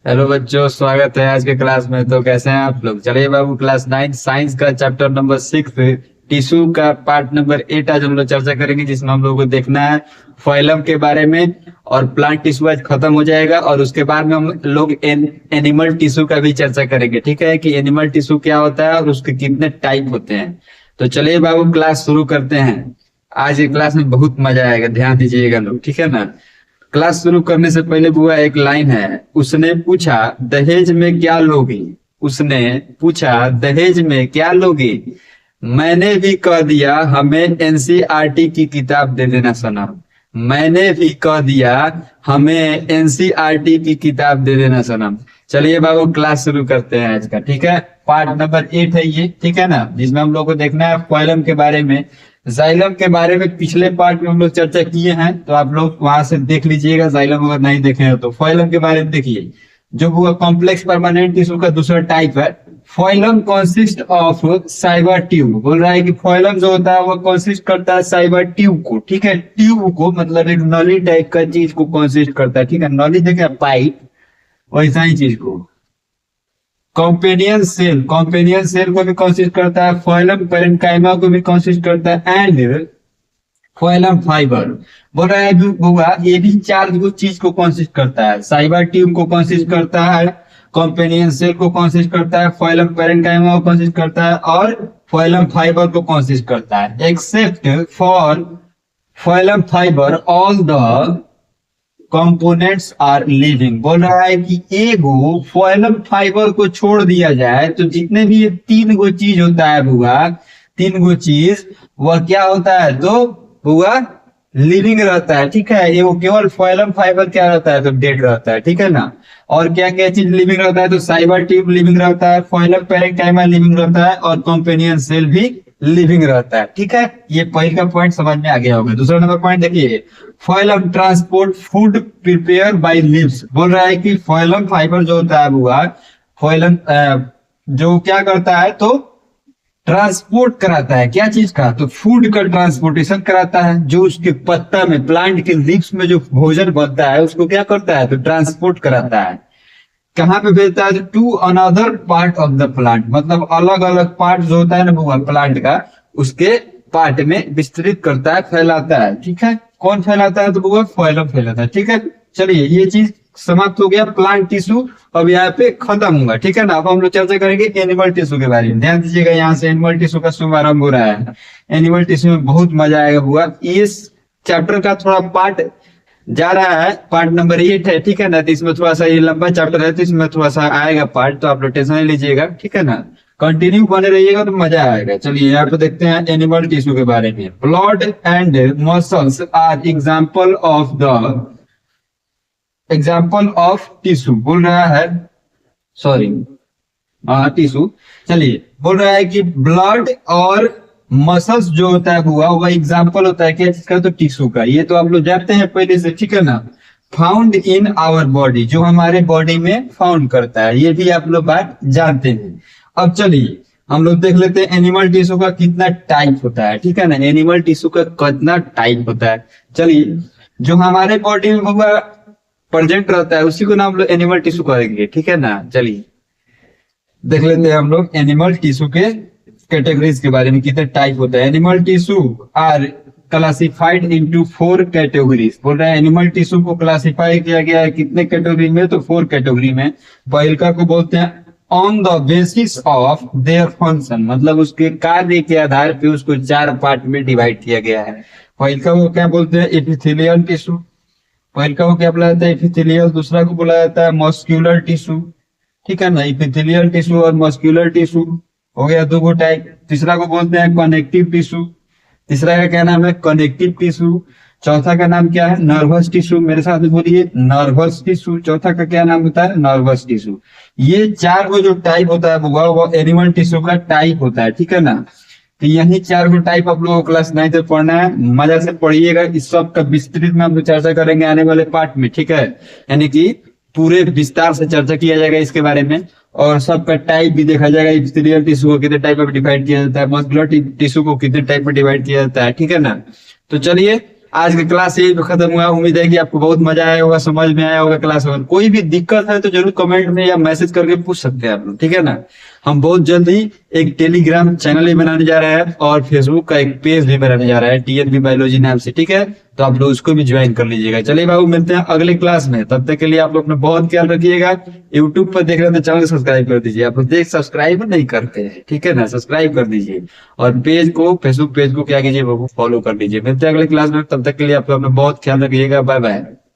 Hello बच्चों, स्वागत है आज के क्लास में। तो कैसे हैं आप लोग? चलिए बाबू, क्लास 9 साइंस का चैप्टर नंबर 6 टिश्यू का पार्ट नंबर 8 आज हम लोग चर्चा करेंगे, जिसमें हम लोग को देखना है फाइलम के बारे में। और प्लांट टिश्यू आज खत्म हो जाएगा और उसके बाद में हम लोग एनिमल टिश्यू का भी चर्चा करेंगे। ठीक है कि एनिमल टिश्यू क्या होता है और उसके कितने टाइप होते हैं। तो चलिए बाबू, क्लास शुरू करते हैं। आज की क्लास में बहुत मजा आएगा, ध्यान दीजिएगा लोग, ठीक है ना। क्लास शुरू करने से पहले बुआ एक लाइन है। उसने पूछा दहेज में क्या लोगी। उसने पूछा दहेज में क्या लोगी। मैंने भी कह दिया हमें एनसीईआरटी की किताब दे देना सनम। मैंने भी कह दिया हमें एनसीईआरटी की किताब दे देना सनम। चलिए बाबू, क्लास शुरू करते हैं आज का। ठीक है, पार्ट नंबर 8 है ये, ठीक है ना, जिसमें हम लोग को देखना है फाइलम के बारे में। जाइलम के बारे में पिछले पार्ट में हम लोग चर्चा किए हैं, तो आप लोग वहां से देख लीजिएगा। जाइलम अगर नहीं देखे हैं तो फाइलम के बारे में देखिए। जो वो कॉम्प्लेक्स परमानेंट टिश्यू का दूसरा टाइप है। Phylum consist of cyber tube. बोल रहा है कि फाइलम जो होता है वो कंसिस्ट करता है साइबर ट्यूब को। ठीक है, ट्यूब को मतलब एक नली टाइप का चीज को कंसिस्ट करता है। ठीक है, नली देखे पाइप, वैसा ही चीज को। कॉम्पेनियन सेल को भी कंसिस्ट करता है। फाइलम पैरेन्काइमा को भी कंसिस्ट करता है एंड फाइलम फाइबर। बोल रहा है बुआ, ये भी चार चीज को कंसिस्ट करता है। साइबर ट्यूब को कंसिस्ट करता है, कॉम्पेनियन सेल को कंसिस्ट करता है, फाइलम पैरेन्काइमा को कंसिस्ट करता है और फाइलम फाइबर को कंसिस्ट करता है। Except for phylum fibre all the components are living. बोल रहा है कि एगो फाइलम फाइबर को छोड़ दिया जाए तो जितने भी ये तीन गो चीज होता है बुआ, तीन गो चीज वह क्या होता है तो बुआ लिविंग रहता है। ठीक है, ये वो केवल फाइलम फाइबर क्या रहता है तो डेड रहता है। ठीक है ना। और क्या क्या चीज लिविंग रहता है तो साइबर ट्यूब लिविंग रहता है, फाइलम पैरेन्काइमा लिविंग रहता है और कॉम्पेनियन सेल भी लिविंग रहता है। ठीक है, ये पहला पॉइंट समझ में आ गया होगा। दूसरा नंबर पॉइंट देखिए, phylum transport food prepare by leaves. बोल रहा है कि फाइलम फाइबर जो होता है बुआ, फाइलम जो क्या करता है तो ट्रांसपोर्ट कराता है। क्या चीज का तो फूड का ट्रांसपोर्टेशन कराता है। जो उसके पत्ता में, प्लांट के लीव्स में जो भोजन बनता है उसको क्या करता है तो ट्रांसपोर्ट कराता है। कहाँ पे भेजता है? To another part of the plant, मतलब अलग अलग पार्ट जो होता है ना वो प्लांट का, उसके पार्ट में विस्तृत करता है, फैलाता है। ठीक है, कौन फैलाता है तो वो फाइलम फैलाता है। ठीक है, चलिए ये चीज समाप्त हो गया प्लांट टिश्यू। अब यहाँ पे खत्म हुआ। ठीक है ना। अब हम लोग चर्चा करेंगे एनिमल टिश्यू के बारे में। ध्यान दीजिएगा, यहाँ से एनिमल टिश्यू का शुभारंभ हो रहा है। एनिमल टिश्यू में बहुत मजा आएगा हुआ। इस चैप्टर का थोड़ा पार्ट जा रहा है, पार्ट नंबर 8 है। ठीक है ना, तो इसमें थोड़ा सा ये लंबा चैप्टर है तो इसमें थोड़ा सा आएगा पार्ट, तो आप लोग टेंशन नहीं लीजिएगा। ठीक है ना, कंटिन्यू बने रहिएगा तो मजा आएगा। चलिए यहाँ पे देखते हैं एनिमल टिश्यू के बारे में। Blood and muscles are example of tissue. बोल रहा है, सॉरी, टिश्यू। चलिए, बोल रहा है कि ब्लड और मसल्स जो होता है बुआ वह एग्जाम्पल होता है क्या चीज तो टिश्यू का। ये तो आप लोग जानते हैं पहले से। ठीक है ना, फाउंड इन आवर बॉडी, जो हमारे बॉडी में फाउंड करता है, ये भी आप लोग बात जानते हैं। अब चलिए हम लोग देख लेते हैं एनिमल टिश्यू का कितना टाइप होता है। ठीक है ना, एनिमल टिश्यू का कितना टाइप होता है। चलिए, जो हमारे बॉडी में बुआ प्रेजेंट रहता है उसी को ना हम लोग एनिमल टिश्यू कहेंगे। ठीक है ना, चलिए देख लेते हैं हम लोग एनिमल टिश्यू के कैटेगरीज के बारे में, कितने टाइप होता है। Animal tissue are classified into 4 categories. बोल रहा है एनिमल टिश्यू को क्लासिफाई किया गया है कितने कैटेगरी में तो 4 कैटेगरी में। पहलका को बोलते हैं on the basis of their function, मतलब उसके कार्य के आधार पे उसको 4 पार्ट में डिवाइड किया गया है। पहलका को क्या बोलते हैं एपिथेलियल टिश्यू। पहलका को क्या बोला जाता है एपिथेलियल। दूसरा को बोला जाता है मस्क्यूलर टिश्यू। ठीक है ना, एपिथेलियल टिश्यू और मस्क्यूलर टिश्यू हो गया 2 गो टाइप। तीसरा को बोलते हैं कनेक्टिव टिश्यू। तीसरा का क्या नाम है कनेक्टिव टिश्यू। चौथा का नाम क्या है नर्वस टिश्यू। मेरे साथ बोलिए नर्वस टिश्यू। चौथा का क्या नाम होता है नर्वस टिश्यू। ये 4 गो जो टाइप होता है वो एनिमल टिश्यू का टाइप होता है। ठीक है ना, तो यही 4 गो टाइप आप लोगों को क्लास 9 में पढ़ना है। मजा से पढ़िएगा। इस सब का विस्तृत में हम लोग चर्चा करेंगे आने वाले पार्ट में। ठीक है, यानी कि पूरे विस्तार से चर्चा किया जाएगा इसके बारे में और सबका टाइप भी देखा जाएगा। एपिथेलियल टिश्यू को कितने टाइप में डिवाइड किया जाता है, मस्कुलर टिश्यू को कितने टाइप में डिवाइड किया जाता है। ठीक है ना, तो चलिए आज का क्लास यही पे खत्म हुआ। उम्मीद है कि आपको बहुत मजा आया होगा, समझ में आया होगा क्लास। अगर कोई भी दिक्कत है तो जरूर कमेंट में या मैसेज करके पूछ सकते हैं आप लोग, ठीक है ना। हम बहुत जल्द ही एक टेलीग्राम चैनल भी बनाने जा रहे हैं और फेसबुक का एक पेज भी बनाने जा रहा है टीएनबी बायोलॉजी नाम से, ठीक है। तो आप लोग उसको भी ज्वाइन कर लीजिएगा। चलिए बाबू, मिलते हैं अगले क्लास में। तब तक के लिए आप लोग अपना बहुत ख्याल रखिएगा। यूट्यूब पर देख रहे हैं तो चैनल सब्सक्राइब कर दीजिए। आप लोग देख सब्सक्राइब नहीं करते हैं, ठीक है ना, सब्सक्राइब कर दीजिए। और पेज को, फेसबुक पेज को क्या कीजिए, वो फॉलो कर लीजिए। मिलते हैं अगले क्लास में। तब तक के लिए आप लोग अपना बहुत ख्याल रखिएगा। Bye bye.